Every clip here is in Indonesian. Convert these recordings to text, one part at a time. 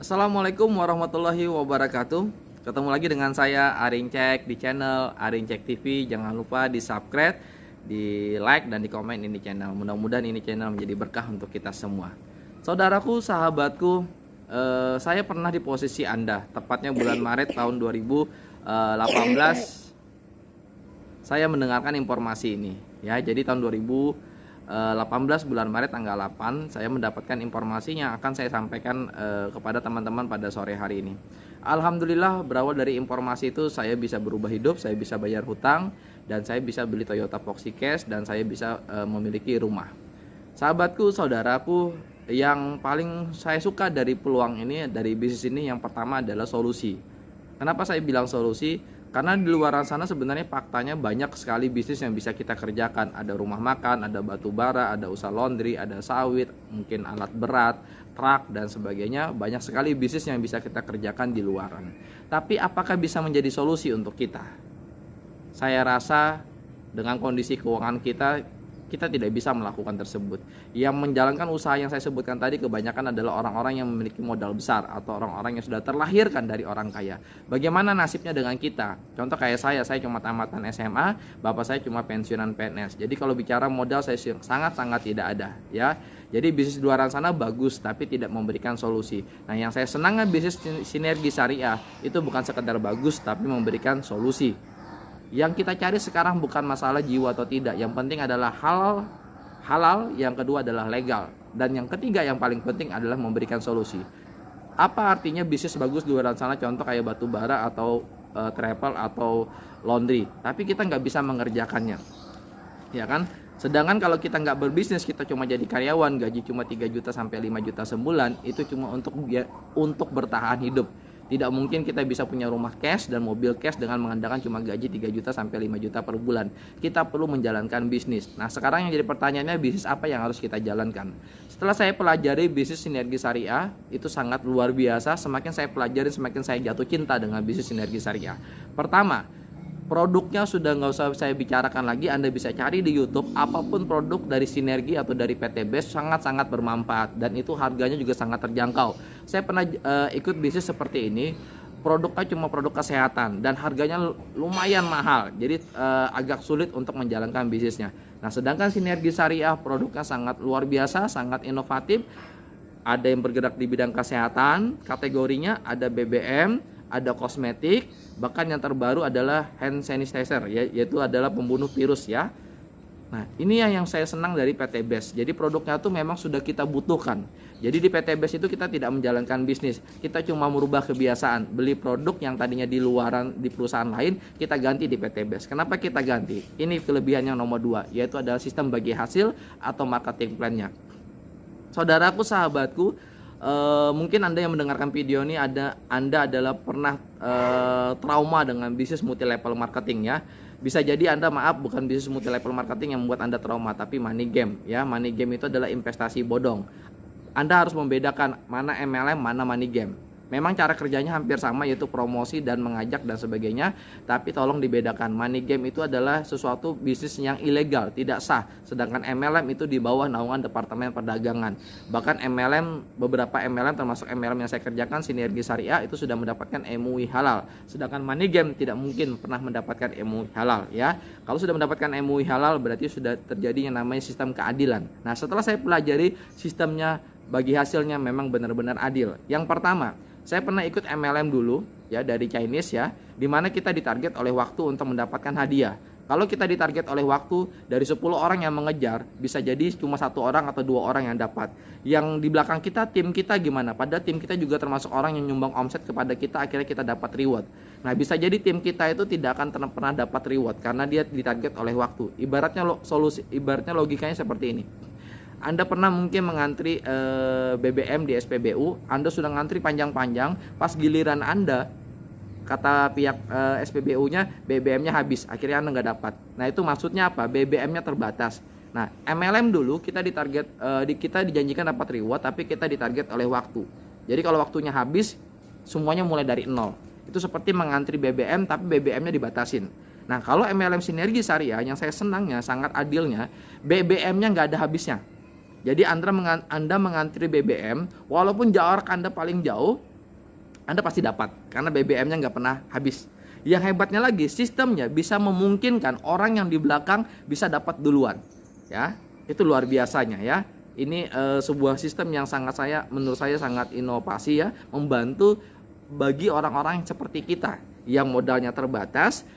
Assalamualaikum warahmatullahi wabarakatuh. Ketemu lagi dengan saya Aring Cek di channel Aring Cek TV. Jangan lupa di subscribe, di like dan di komen ini channel. Mudah-mudahan ini channel menjadi berkah untuk kita semua. Saudaraku, sahabatku, saya pernah di posisi Anda. Tepatnya bulan Maret tahun 2018 saya mendengarkan informasi ini. Ya, jadi tahun 2018 bulan Maret tanggal 8 saya mendapatkan informasi yang akan saya sampaikan kepada teman-teman pada sore hari ini. Alhamdulillah, berawal dari informasi itu saya bisa berubah hidup, saya bisa bayar hutang, dan saya bisa beli Toyota Proxy Cash, dan saya bisa memiliki rumah. Sahabatku, saudaraku, yang paling saya suka dari peluang ini, dari bisnis ini, yang pertama adalah solusi. Kenapa saya bilang solusi? Karena di luar sana sebenarnya faktanya banyak sekali bisnis yang bisa kita kerjakan. Ada rumah makan, ada batu bara, ada usaha laundry, ada sawit, mungkin alat berat, truk, dan sebagainya. Banyak sekali bisnis yang bisa kita kerjakan di luaran. Tapi apakah bisa menjadi solusi untuk kita? Saya rasa dengan kondisi keuangan kita tidak bisa melakukan tersebut. Yang menjalankan usaha yang saya sebutkan tadi kebanyakan adalah orang-orang yang memiliki modal besar atau orang-orang yang sudah terlahirkan dari orang kaya. Bagaimana nasibnya dengan kita? Contoh kayak saya cuma tamatan SMA, bapak saya cuma pensiunan PNS. Jadi kalau bicara modal saya sangat-sangat tidak ada, ya. Jadi bisnis di luar sana bagus tapi tidak memberikan solusi. Nah, yang saya senangnya bisnis sinergi syariah itu bukan sekedar bagus tapi memberikan solusi. Yang kita cari sekarang bukan masalah jiwa atau tidak. Yang penting adalah halal, yang kedua adalah legal, dan yang ketiga yang paling penting adalah memberikan solusi. Apa artinya bisnis bagus di luar sana, contoh kayak batu bara atau travel atau laundry, tapi kita nggak bisa mengerjakannya, ya kan? Sedangkan kalau kita nggak berbisnis, kita cuma jadi karyawan, gaji cuma 3 juta sampai 5 juta sebulan, itu cuma untuk bertahan hidup. Tidak mungkin kita bisa punya rumah cash dan mobil cash dengan mengandalkan cuma gaji 3 juta sampai 5 juta per bulan. Kita perlu menjalankan bisnis. Nah, sekarang yang jadi pertanyaannya, bisnis apa yang harus kita jalankan? Setelah saya pelajari bisnis sinergi syariah, itu sangat luar biasa. Semakin saya pelajari, semakin saya jatuh cinta dengan bisnis sinergi syariah. Pertama, produknya sudah nggak usah saya bicarakan lagi. Anda bisa cari di YouTube, apapun produk dari Sinergi atau dari PT Best sangat-sangat bermanfaat, dan itu harganya juga sangat terjangkau. Saya pernah ikut bisnis seperti ini. Produknya cuma produk kesehatan dan harganya lumayan mahal, jadi agak sulit untuk menjalankan bisnisnya. Nah, sedangkan Sinergi Syariah produknya sangat luar biasa, sangat inovatif. Ada yang bergerak di bidang kesehatan, kategorinya ada BBM, ada kosmetik, bahkan yang terbaru adalah hand sanitizer, yaitu adalah pembunuh virus, ya. Nah, ini yang saya senang dari PT Best. Jadi produknya tuh memang sudah kita butuhkan. Jadi di PT Best itu kita tidak menjalankan bisnis, kita cuma merubah kebiasaan. Beli produk yang tadinya di luaran di perusahaan lain, kita ganti di PT Best. Kenapa kita ganti? Ini kelebihan yang nomor 2, yaitu adalah sistem bagi hasil atau marketing plan-nya. Saudaraku, sahabatku, mungkin Anda yang mendengarkan video ini Anda adalah pernah trauma dengan bisnis multi level marketing, ya. Bisa jadi Anda, bukan bisnis multi level marketing yang membuat Anda trauma, tapi money game, ya. Money game itu adalah investasi bodong. Anda harus membedakan mana MLM, mana money game. Memang cara kerjanya hampir sama, yaitu promosi dan mengajak dan sebagainya, tapi tolong dibedakan. Money game itu adalah sesuatu bisnis yang ilegal, tidak sah. Sedangkan MLM itu di bawah naungan Departemen Perdagangan. Bahkan beberapa MLM termasuk MLM yang saya kerjakan, Sinergi Syariah, itu sudah mendapatkan MUI halal. Sedangkan money game tidak mungkin pernah mendapatkan MUI halal, ya. Kalau sudah mendapatkan MUI halal berarti sudah terjadi yang namanya sistem keadilan. Nah, setelah saya pelajari sistemnya, bagi hasilnya memang benar-benar adil. Yang pertama, saya pernah ikut MLM dulu, ya, dari Chinese, ya, dimana kita ditarget oleh waktu untuk mendapatkan hadiah. Kalau kita ditarget oleh waktu, dari 10 orang yang mengejar, bisa jadi cuma 1 orang atau 2 orang yang dapat. Yang di belakang kita, tim kita gimana? Padahal tim kita juga termasuk orang yang nyumbang omset kepada kita, akhirnya kita dapat reward. Nah, bisa jadi tim kita itu tidak akan pernah dapat reward karena dia ditarget oleh waktu. Ibaratnya logikanya seperti ini. Anda pernah mungkin mengantri BBM di SPBU, Anda sudah ngantri panjang-panjang, pas giliran Anda, kata pihak SPBU-nya, BBM-nya habis, akhirnya Anda nggak dapat. Nah, itu maksudnya apa? BBM-nya terbatas. Nah, MLM dulu kita kita dijanjikan dapat reward, tapi kita ditarget oleh waktu. Jadi kalau waktunya habis, semuanya mulai dari nol. Itu seperti mengantri BBM, tapi BBM-nya dibatasin. Nah, kalau MLM Sinergi Syariah, yang saya senangnya, sangat adilnya, BBM-nya nggak ada habisnya. Jadi Anda mengantri BBM, walaupun jarak Anda paling jauh, Anda pasti dapat karena BBM-nya nggak pernah habis. Yang hebatnya lagi, sistemnya bisa memungkinkan orang yang di belakang bisa dapat duluan. Ya, itu luar biasanya ya. Ini sebuah sistem yang menurut saya sangat inovasi ya, membantu bagi orang-orang yang seperti kita yang modalnya terbatas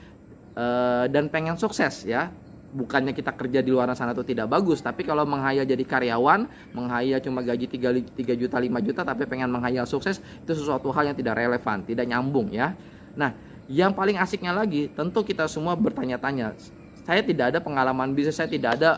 dan pengen sukses ya. Bukannya kita kerja di luar sana itu tidak bagus, tapi kalau menghayal jadi karyawan, menghayal cuma gaji 3 juta 5 juta tapi pengen menghayal sukses, itu sesuatu hal yang tidak relevan, tidak nyambung ya. Nah, yang paling asiknya lagi, tentu kita semua bertanya-tanya, saya tidak ada pengalaman bisnis, saya tidak ada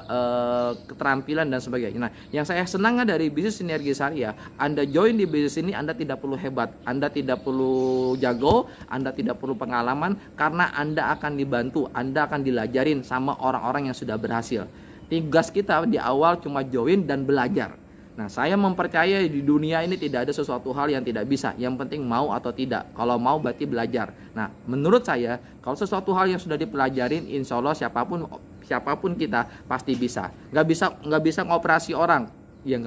keterampilan dan sebagainya. Nah, yang saya senangnya dari bisnis Sinergi Syariah, Anda join di bisnis ini, Anda tidak perlu hebat, Anda tidak perlu jago, Anda tidak perlu pengalaman, karena Anda akan dibantu, Anda akan dilajarin sama orang-orang yang sudah berhasil. Tugas kita di awal cuma join dan belajar. Nah, saya mempercayai di dunia ini tidak ada sesuatu hal yang tidak bisa. Yang penting mau atau tidak. Kalau mau berarti belajar. Nah, menurut saya, kalau sesuatu hal yang sudah dipelajarin, insya Allah siapapun kita pasti bisa. Nggak bisa ngoperasi orang. Ya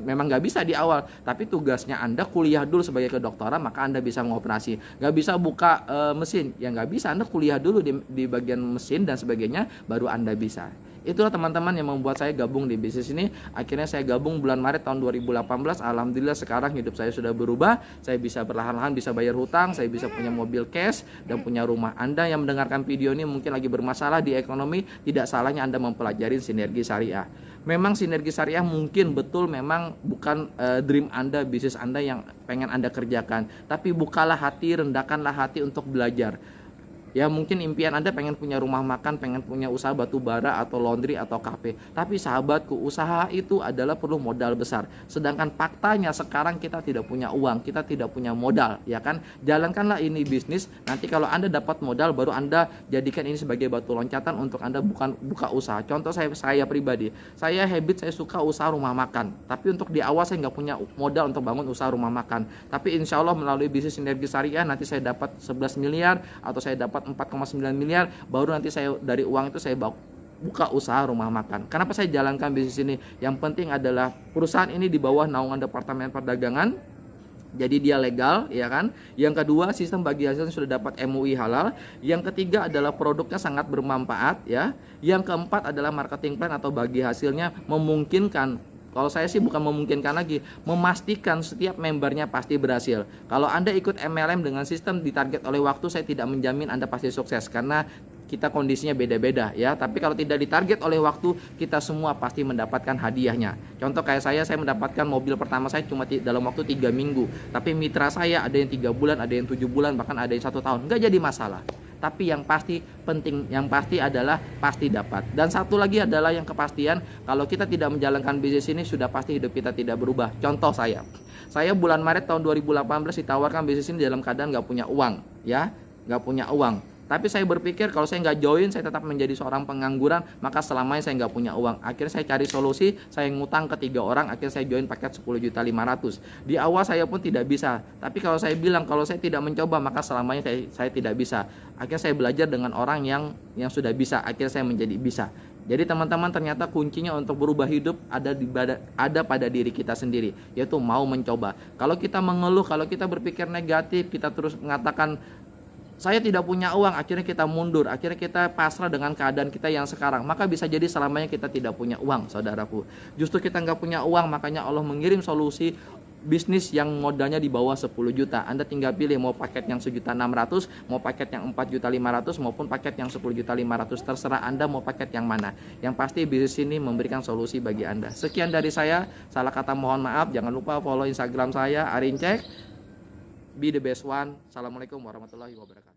memang nggak bisa di awal. Tapi tugasnya Anda kuliah dulu sebagai kedokteran, maka Anda bisa ngoperasi. Nggak bisa buka mesin. Ya nggak bisa. Anda kuliah dulu di bagian mesin dan sebagainya, baru Anda bisa. Itulah teman-teman yang membuat saya gabung di bisnis ini. Akhirnya saya gabung bulan Maret tahun 2018. Alhamdulillah sekarang hidup saya sudah berubah. Saya bisa perlahan-lahan bisa bayar hutang, saya bisa punya mobil cash dan punya rumah. Anda yang mendengarkan video ini mungkin lagi bermasalah di ekonomi, tidak salahnya Anda mempelajari Sinergi Syariah. Memang Sinergi Syariah mungkin betul memang bukan dream Anda, bisnis Anda yang pengen Anda kerjakan. Tapi bukalah hati, rendahkanlah hati untuk belajar. Ya mungkin impian Anda pengen punya rumah makan, pengen punya usaha batu bara atau laundry atau kafe. Tapi sahabatku, usaha itu adalah perlu modal besar. Sedangkan faktanya sekarang kita tidak punya uang, kita tidak punya modal, ya kan? Jalankanlah ini bisnis. Nanti kalau Anda dapat modal, baru Anda jadikan ini sebagai batu loncatan untuk Anda buka usaha. Contoh saya pribadi, saya suka usaha rumah makan. Tapi untuk di awal saya nggak punya modal untuk bangun usaha rumah makan. Tapi insya Allah melalui bisnis Sinergi Syariah nanti saya dapat 11 miliar atau saya dapat 4,9 miliar, baru nanti saya dari uang itu saya buka usaha rumah makan. Kenapa saya jalankan bisnis ini? Yang penting adalah perusahaan ini di bawah naungan Departemen Perdagangan, jadi dia legal, ya kan. Yang kedua, sistem bagi hasil sudah dapat MUI halal. Yang ketiga adalah produknya sangat bermanfaat, ya. Yang keempat adalah marketing plan atau bagi hasilnya memungkinkan. Kalau saya sih bukan memungkinkan lagi, memastikan setiap membernya pasti berhasil. Kalau Anda ikut MLM dengan sistem ditarget oleh waktu, saya tidak menjamin Anda pasti sukses karena kita kondisinya beda-beda ya. Tapi kalau tidak ditarget oleh waktu, kita semua pasti mendapatkan hadiahnya. Contoh kayak saya mendapatkan mobil pertama saya cuma dalam waktu 3 minggu. Tapi mitra saya ada yang 3 bulan, ada yang 7 bulan, bahkan ada yang 1 tahun. Nggak jadi masalah. Tapi yang pasti penting, yang pasti adalah pasti dapat. Dan satu lagi adalah yang kepastian, kalau kita tidak menjalankan bisnis ini sudah pasti hidup kita tidak berubah. Contoh saya bulan Maret tahun 2018 ditawarkan bisnis ini dalam keadaan nggak punya uang, ya, nggak punya uang. Tapi saya berpikir kalau saya nggak join, saya tetap menjadi seorang pengangguran, maka selamanya saya nggak punya uang. Akhirnya saya cari solusi, saya ngutang ke 3 orang, akhirnya saya join paket 10.500.000. Di awal saya pun tidak bisa, tapi kalau saya bilang kalau saya tidak mencoba, maka selamanya saya tidak bisa. Akhirnya saya belajar dengan orang yang sudah bisa, akhirnya saya menjadi bisa. Jadi teman-teman, ternyata kuncinya untuk berubah hidup ada pada diri kita sendiri, yaitu mau mencoba. Kalau kita mengeluh, kalau kita berpikir negatif, kita terus mengatakan saya tidak punya uang, akhirnya kita mundur, akhirnya kita pasrah dengan keadaan kita yang sekarang, maka bisa jadi selamanya kita tidak punya uang, saudaraku. Justru kita nggak punya uang, makanya Allah mengirim solusi bisnis yang modalnya di bawah 10 juta. Anda tinggal pilih mau paket yang 1.600.000, mau paket yang 4.500.000, maupun paket yang 10.500.000. Terserah Anda mau paket yang mana. Yang pasti bisnis ini memberikan solusi bagi Anda. Sekian dari saya, salah kata mohon maaf. Jangan lupa follow Instagram saya, Arincek. Be the best one. Assalamualaikum warahmatullahi wabarakatuh.